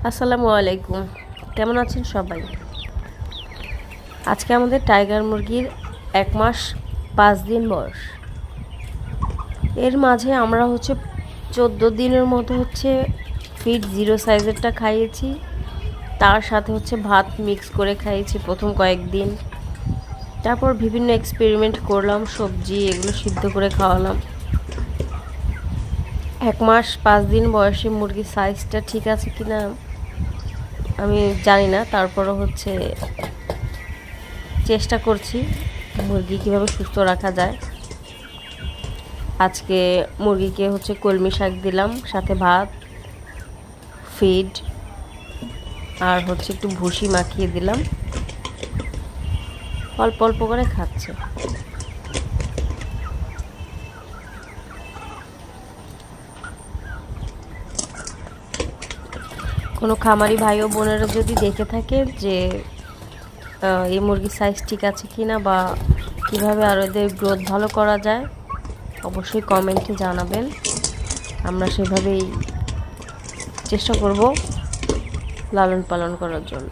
আসসালামু আলাইকুম, কেমন আছেন সবাই? আজকে আমাদের টাইগার মুরগির 1 মাস 5 দিন বয়স। এর মাঝে আমরা 14 দিনের মতো ফিড 0 সাইজেরটা খাইয়েছি। তার সাথে ভাত মিক্স করে খাইয়েছি প্রথম কয়েকদিন। তারপর বিভিন্ন এক্সপেরিমেন্ট করলাম, সবজি এগুলো সিদ্ধ করে খাওয়ালাম। 1 মাস 5 দিন বয়সী মুরগির সাইজটা ঠিক আছে কিনা আমি জানি না, তারপরও চেষ্টা করছি মুরগি কিভাবে সুস্থ রাখা যায়। আজকে মুরগিকে কলমি শাক দিলাম, সাথে ভাত, ফিড আর একটু ভুসি মাখিয়ে দিলাম। অল্প অল্প করে খাচ্ছে। কোনো খামারি ভাই ও বোনেরা যদি দেখে থাকে যে এই মুরগির সাইজ ঠিক আছে কিনা বা কিভাবে আরও এদের গ্রোথ ভালো করা যায়, অবশ্যই কমেন্টে জানাবেন। আমরা সেভাবেই চেষ্টা করব লালন পালন করার জন্য।